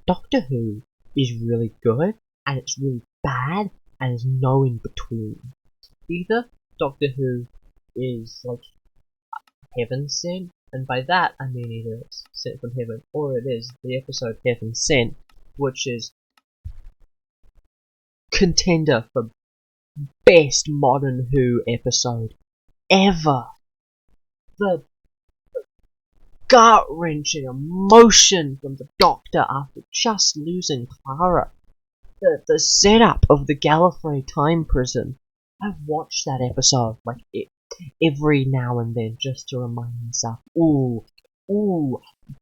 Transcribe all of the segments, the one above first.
Doctor Who is really good, and it's really bad, and there's no in between. Either Doctor Who is like heaven sent, and by that I mean either it's sent from heaven, or it is the episode Heaven Sent, which is contender for best modern Who episode ever. The gut-wrenching emotion from the Doctor after just losing Clara. The setup of the Gallifrey time prison. I've watched that episode like every now and then just to remind myself, ooh,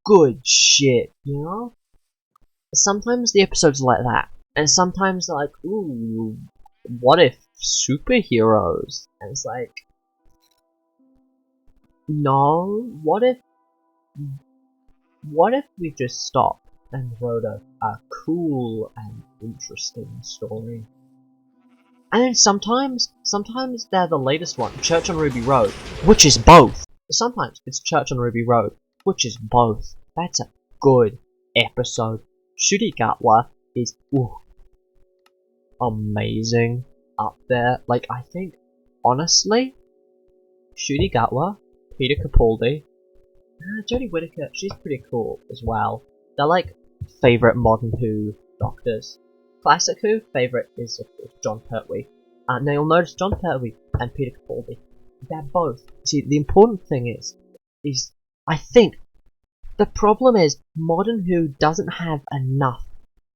good shit, you know? Sometimes the episodes are like that, and sometimes they're like, ooh, what if superheroes? And it's like, no, what if we just stopped and wrote a cool and interesting story? And then sometimes they're the latest one, Church on Ruby Road, which is both. Sometimes it's Church on Ruby Road, which is both. That's a good episode. Shudigatwa is amazing up there. Like, I think, honestly, Shudigatwa, Peter Capaldi, Jodie Whittaker, she's pretty cool as well. They're like favourite modern Who Doctors. Classic Who favourite is of course John Pertwee. Now you'll notice John Pertwee and Peter Capaldi, they're both. See, the important thing is I think the problem is modern Who doesn't have enough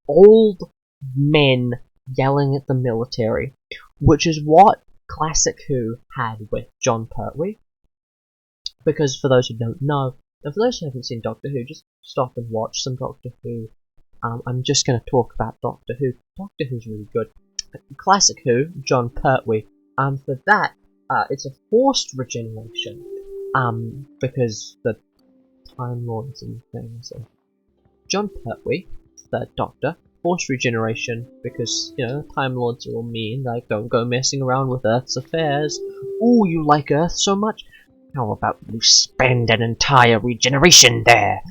old men yelling at the military, which is what Classic Who had with John Pertwee. Because for those who don't know, and for those who haven't seen Doctor Who, just stop and watch some Doctor Who. I'm just going to talk about Doctor Who. Doctor Who's really good. Classic Who, John Pertwee. For that, it's a forced regeneration. Because the Time Lords and things. So John Pertwee, the Doctor, forced regeneration because, you know, Time Lords are all mean. Like, don't go messing around with Earth's affairs. Ooh, you like Earth so much? How about you spend an entire regeneration there?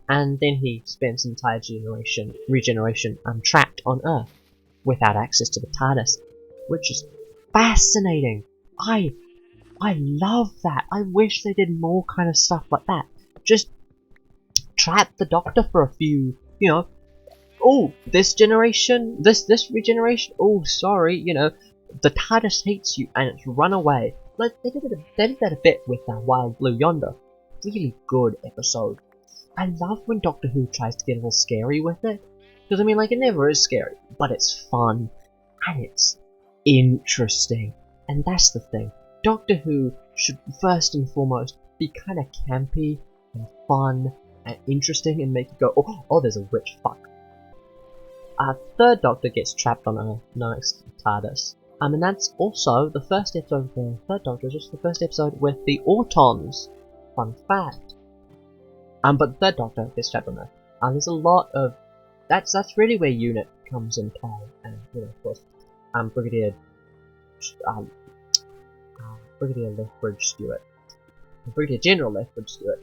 And then he spends an entire regeneration trapped on Earth without access to the TARDIS, which is fascinating. I love that. I wish they did more kind of stuff like that. Just trap the Doctor for a few, you know. Oh, this generation, this regeneration. Oh, sorry, you know, the TARDIS hates you and it's run away. Like, they did that a bit with Wild Blue Yonder. Really good episode. I love when Doctor Who tries to get a little scary with it. Because, I mean, like, it never is scary. But it's fun. And it's interesting. And that's the thing. Doctor Who should, first and foremost, be kind of campy and fun and interesting and make you go, oh, there's a witch, fuck. Third Doctor gets trapped on Earth, next to the TARDIS. And that's also the first episode of the Third Doctor, is just the first episode with the Autons. Fun fact. But the Third Doctor gets trapped on Earth. There's a lot of... That's really where Unit comes in play. And, you know, of course, Brigadier Lethbridge Stewart. Brigadier General Lethbridge Stewart.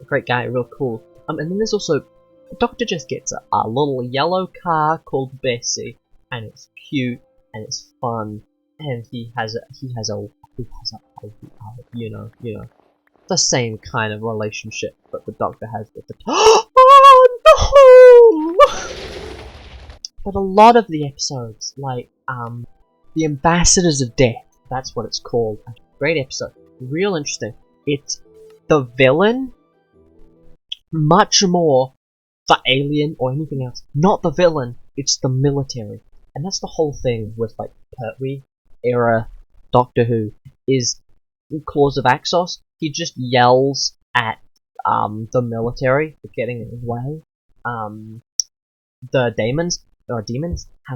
A great guy, real cool. And then there's also... The Doctor just gets a little yellow car called Bessie. And it's cute. And it's fun, and he has a you know, the same kind of relationship that the Doctor has with the oh no! But a lot of the episodes, like the Ambassadors of Death, that's what it's called. A great episode, real interesting. It's the villain, much more for Alien or anything else. Not the villain, it's the military. And that's the whole thing with, like, Pertwee era Doctor Who, is Claws of Axos. He just yells at the military for getting in his way. The demons, how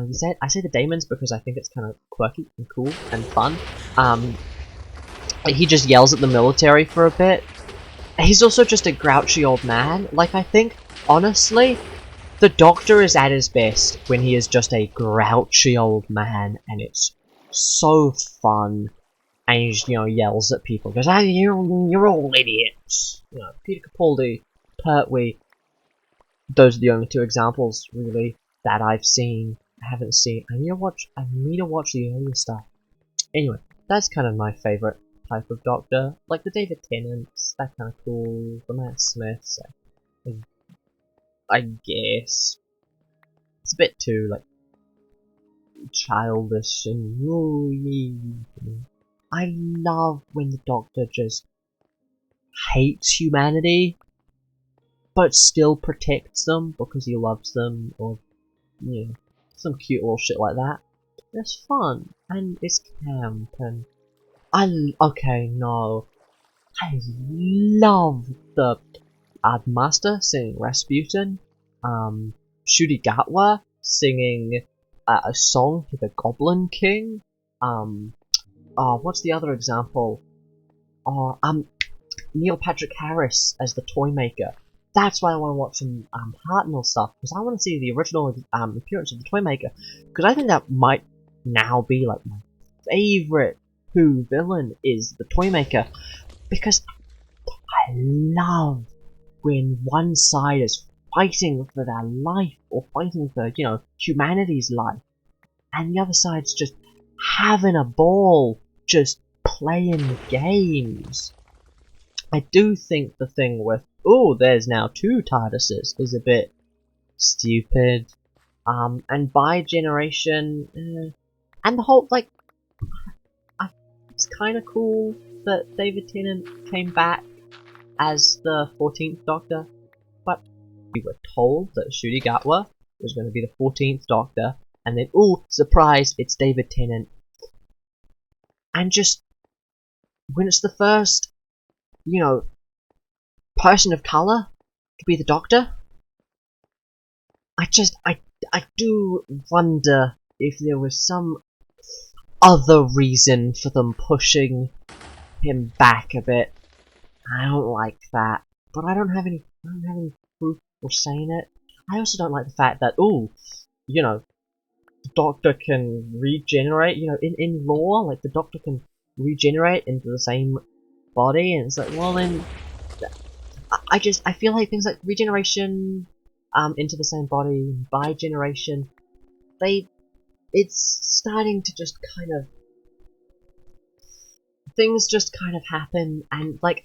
do you say it? I say the demons because I think it's kind of quirky and cool and fun. He just yells at the military for a bit. He's also just a grouchy old man. Like, I think, honestly, the Doctor is at his best when he is just a grouchy old man, and it's so fun. And he just, you know, yells at people, goes, you're all idiots. You know, Peter Capaldi, Pertwee, those are the only two examples really that I've seen. I haven't seen. I need to watch. I need to watch the earlier stuff. Anyway, that's kind of my favorite type of Doctor, like the David Tennants. That's kind of cool. The Matt Smiths, I guess it's a bit too like childish and I love when the Doctor just hates humanity, but still protects them because he loves them, or you know, some cute little shit like that. It's fun and it's camp, and okay, no, I love the Master singing Rasputin, Shudi Gatwa singing a song to the Goblin King, what's the other example? Neil Patrick Harris as the Toymaker. That's why I want to watch some Hartnell stuff, because I want to see the original appearance of the Toymaker, because I think that might now be like my favorite Who villain is the Toymaker, because I love when one side is fighting for their life, or fighting for, you know, humanity's life, and the other side's just having a ball, just playing games. I do think the thing with, oh, there's now two TARDISes is a bit stupid. And bi-generation, and the whole, like, it's kind of cool that David Tennant came back as the 14th Doctor, but we were told that Ncuti Gatwa was going to be the 14th Doctor, and then, ooh, surprise, it's David Tennant. And just, when it's the first, you know, person of colour to be the Doctor, I do wonder if there was some other reason for them pushing him back a bit. I don't like that, but I don't have any proof for saying it. I also don't like the fact that, ooh, you know, the Doctor can regenerate, you know, in lore, like, the Doctor can regenerate into the same body, and it's like, well then, I feel like things like regeneration, into the same body, bi-generation, it's starting to just kind of, things just kind of happen, and like,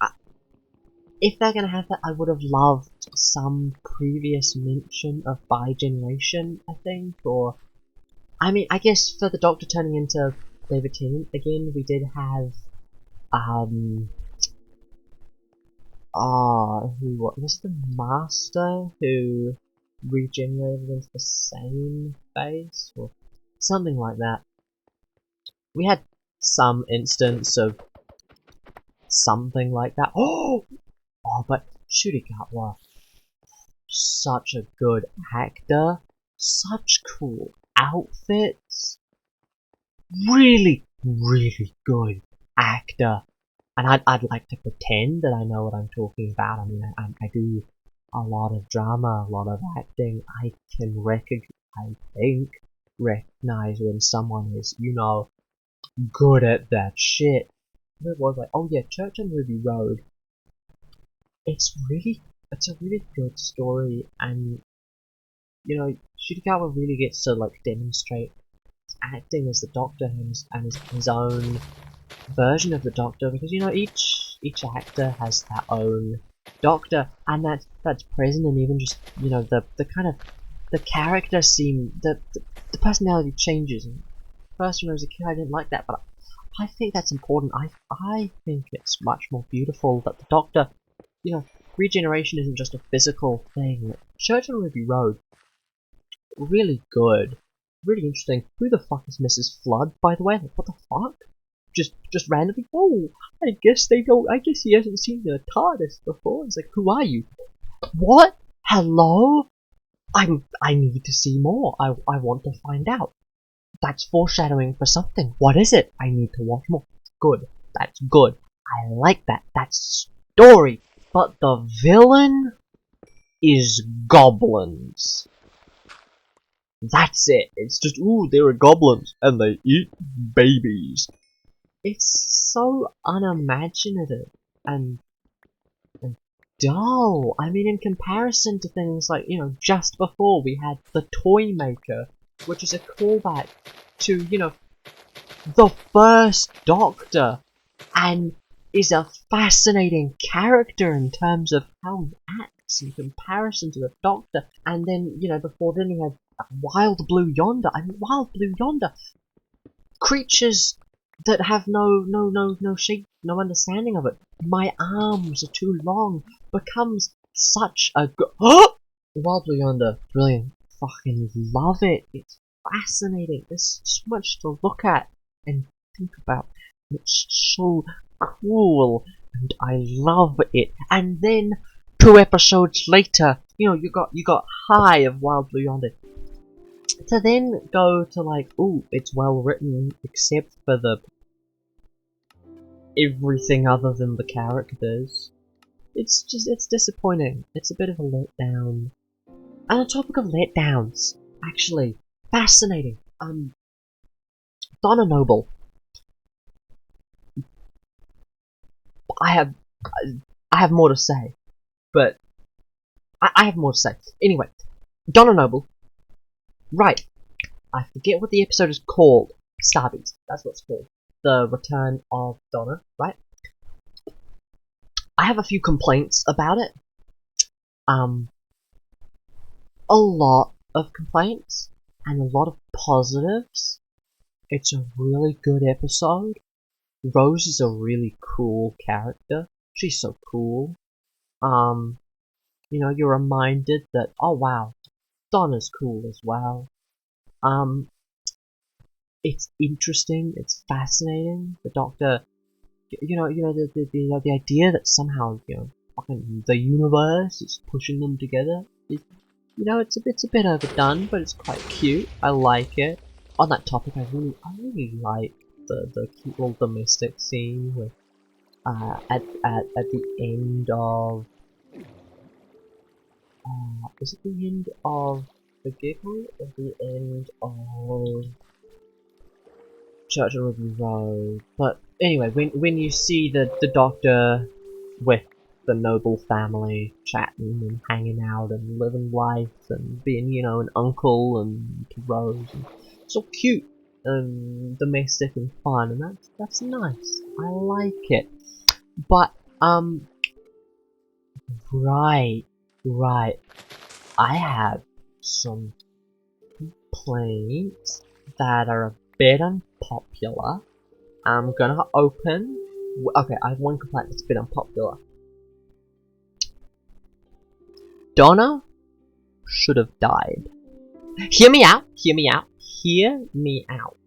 if they're gonna have that, I would have loved some previous mention of bi-generation, I think, or, I mean, I guess for the Doctor turning into David Tennant again, we did have, who was the Master who regenerated into the same face, or something like that. We had some instance of something like that. Oh, but Ncuti Gatwa, such a good actor, such cool outfits, really, really good actor. And I'd like to pretend that I know what I'm talking about. I mean, I do a lot of drama, a lot of acting. I can recognize when someone is, you know, good at that shit. It was like, oh yeah, Church on Ruby Road. It's a really good story, and you know, Ncuti Gatwa really gets to like demonstrate acting as the Doctor and his own version of the Doctor, because you know each actor has their own Doctor, and that's present, and even just, you know, the kind of the character the personality changes. And first, when I was a kid, I didn't like that, but I think that's important. I think it's much more beautiful that the Doctor, you know, regeneration isn't just a physical thing. Church on Ruby Road, really good, really interesting. Who the fuck is Mrs. Flood, by the way? Like, what the fuck? Just randomly, oh, I guess he hasn't seen the TARDIS before. It's like, who are you? What? Hello? I need to see more. I want to find out. That's foreshadowing for something. What is it? I need to watch more. Good. That's good. I like that. That's story. But the villain is goblins. That's it. It's just, ooh, there are goblins and they eat babies. It's so unimaginative and dull. I mean, in comparison to things like, you know, just before we had the Toy Maker, which is a callback to, you know, the first Doctor, and is a fascinating character in terms of how he acts in comparison to the Doctor. And then, you know, before then we had Wild Blue Yonder. I mean, Wild Blue Yonder, creatures that have no shape, no understanding of it. My arms are too long becomes such a Wild Blue Yonder, brilliant. Fucking love it. It's fascinating. There's so much to look at and think about. It's so cool, and I love it. And then 2 episodes later, you know, you got High of Wild Blue Yonder. To then go to like, ooh, it's well written, except for the everything other than the characters. It's disappointing. It's a bit of a letdown. And on topic of letdowns, actually, fascinating. Donna Noble. I have more to say, but I have more to say. Anyway, Donna Noble. Right, I forget what the episode is called. Starbeast, that's what it's called. The Return of Donna, right? I have a few complaints about it. A lot of complaints, and a lot of positives. It's a really good episode. Rose is a really cool character. She's so cool. You know, you're reminded that, oh wow, Donna's cool as well. It's interesting, it's fascinating. The Doctor, you know, the idea that somehow, you know, fucking the universe is pushing them together. You know, it's a bit overdone, but it's quite cute. I like it. On that topic, I really like the cute little domestic scene with at the end of is it the end of the Gecko or the end of Church of Ruby Road? But anyway, when you see the Doctor with the Noble family chatting and hanging out and living life and being, you know, an uncle and to Rose, and so cute and domestic and fun, and that's nice. I like it. But right. I have some complaints that are a bit unpopular. I'm gonna open. Okay, I have one complaint that's a bit unpopular. Donna should have died. Hear me out. Hear me out. Hear me out.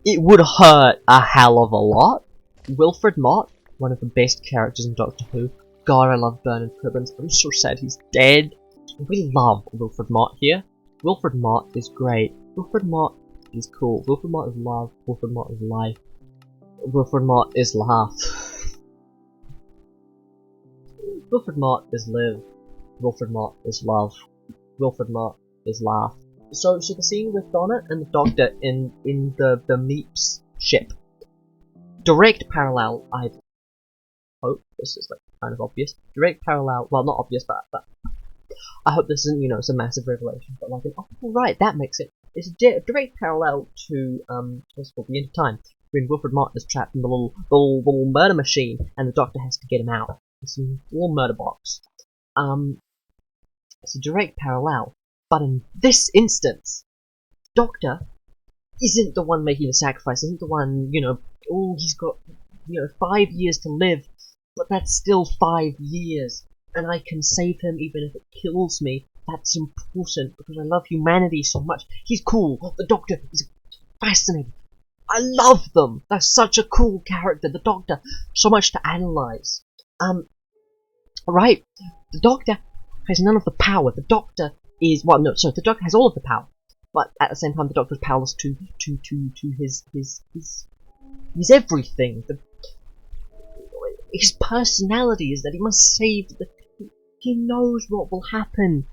It would hurt a hell of a lot. Wilfred Mott, one of the best characters in Doctor Who. God, I love Bernard Cribbins. I'm so sad he's dead. We love Wilfred Mott here. Wilfred Mott is great. Wilfred Mott is cool. Wilfred Mott is love. Wilfred Mott is life. Wilfred Mott is laugh. Wilfred Mott is live. Wilfred Mott is love. Wilfred Mott is laugh. So the scene with Donna and the Doctor in the Meeps ship. Direct parallel, I hope this is like kind of obvious. Direct parallel, well, not obvious, but I hope this isn't, you know, it's a massive revelation, but like, oh right, that makes it. It's a direct parallel to what's called The End of Time, when Wilfred Mott is trapped in the little murder machine, and the Doctor has to get him out. It's a little murder box. It's a direct parallel, but in this instance, Doctor isn't the one making the sacrifice. Isn't the one, you know, oh, he's got, you know, 5 years to live, but that's still 5 years, and I can save him even if it kills me. That's important because I love humanity so much. He's cool. The Doctor is fascinating. I love them. They're such a cool character. The Doctor, so much to analyze. Right. The Doctor has none of the power. The Doctor is, well, no, sorry, the Doctor has all of the power, but at the same time, the Doctor is powerless to his everything. His personality is that he must save the. He knows what will happen,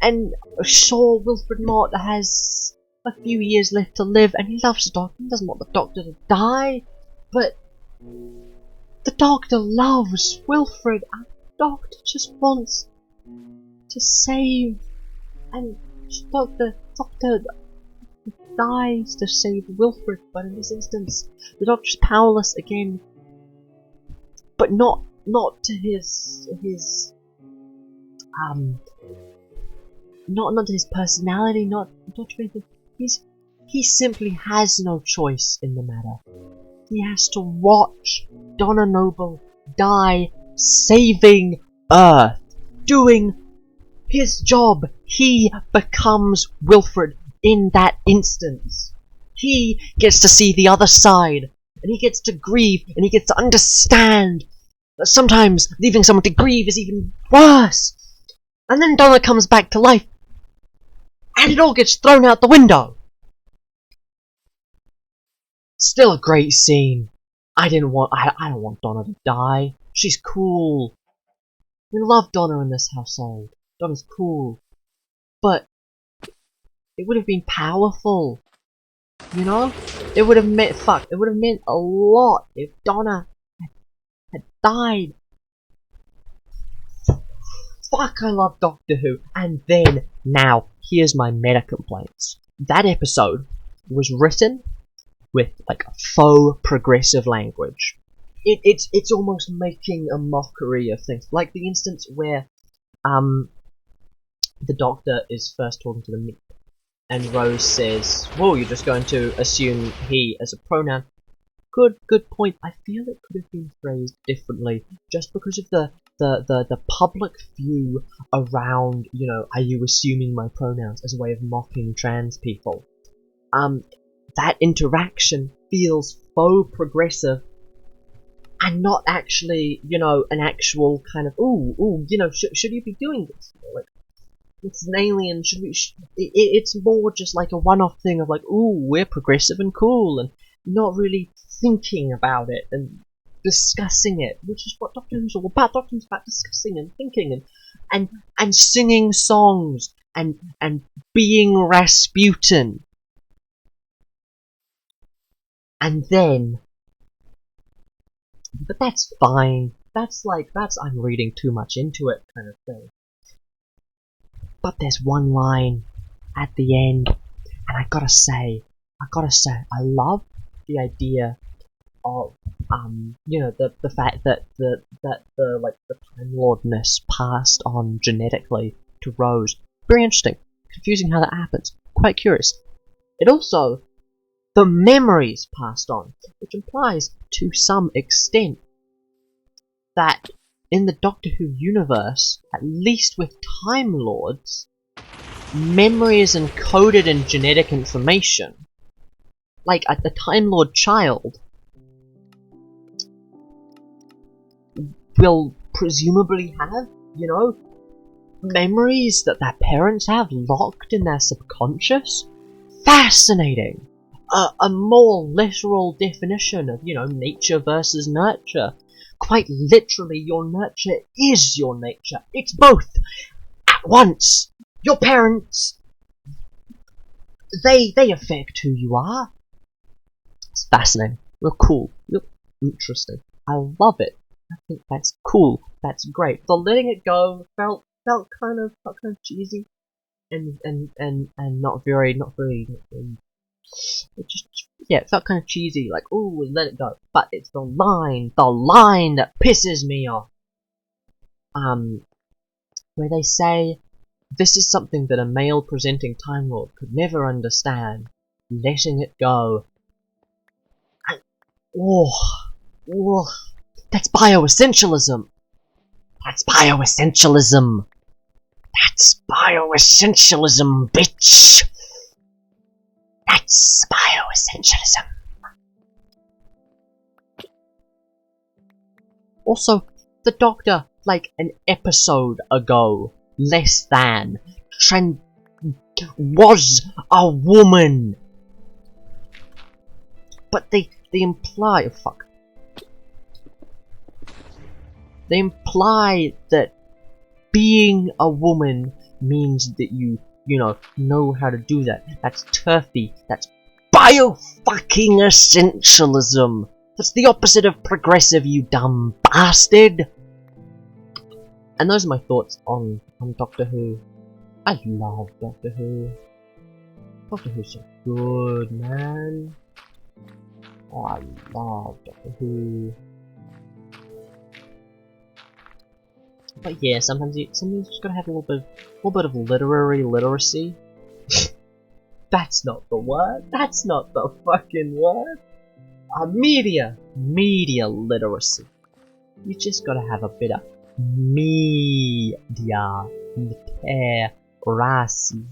and sure, Wilfred Mott has a few years left to live, and he loves the Doctor. He doesn't want the Doctor to die, but The doctor loves Wilfred, and the doctor just wants to save, and the doctor dies to save Wilfred, but in this instance, the doctor's powerless again, but not to his not to his personality, not to anything. He simply has no choice in the matter. He has to watch Donna Noble die, saving Earth, doing his job. He becomes Wilfred in that instance. He gets to see the other side, and he gets to grieve, and he gets to understand that sometimes leaving someone to grieve is even worse. And then Donna comes back to life, and it all gets thrown out the window. Still a great scene. I don't want Donna to die. She's cool. We love Donna in this household. Donna's cool. But it would have been powerful. You know? It would have meant a lot if Donna had died. Fuck, I love Doctor Who. And then, now, here's my meta complaints. That episode was written with, like, faux progressive language. It's almost making a mockery of things. Like the instance where, the Doctor is first talking to the Meep, and Rose says, "Whoa, you're just going to assume he as a pronoun." Good point. I feel it could have been phrased differently, just because of the public view around, you know, are you assuming my pronouns, as a way of mocking trans people. That interaction feels faux progressive, and not actually, you know, an actual kind of, ooh, you know, should you be doing this? You know, like, it's an alien, should we, it's more just like a one-off thing of like, ooh, we're progressive and cool, and not really thinking about it, and discussing it, which is what Doctor Who's all about. Doctor Who's about discussing and thinking, and singing songs, and being Rasputin. And then, but that's fine. That's I'm reading too much into it kind of thing. But there's one line at the end, and I gotta say, I love the idea of, you know, the fact that the Time Lordness passed on genetically to Rose. Very interesting. Confusing how that happens. Quite curious. It also, the memories passed on, which implies, to some extent, that in the Doctor Who universe, at least with Time Lords, memory is encoded in genetic information. Like, the Time Lord child will presumably have, you know, memories that their parents have locked in their subconscious. Fascinating! A more literal definition of, you know, nature versus nurture. Quite literally, your nurture is your nature. It's both at once. Your parents, they affect who you are. It's fascinating. Real cool. Real interesting. I love it. I think that's cool. That's great. The letting it go felt kind of cheesy, and not very. It just, yeah, it felt kind of cheesy, like, ooh, let it go. But it's the line that pisses me off. Where they say, this is something that a male presenting Time Lord could never understand. Letting it go. And, that's bioessentialism. That's bioessentialism. That's bioessentialism, bitch. That's bioessentialism. Also, the Doctor, like an episode ago, less than, was a woman. But they imply, They imply that being a woman means that you know how to do that. That's turfy. That's bio-fucking-essentialism. That's the opposite of progressive, you dumb bastard! And those are my thoughts on Doctor Who. I love Doctor Who. Doctor Who's so good, man. Oh, I love Doctor Who. But yeah, sometimes you just gotta have a little bit of literary literacy. That's not the word. That's not the fucking word. Media literacy. You just gotta have a bit of media literacy.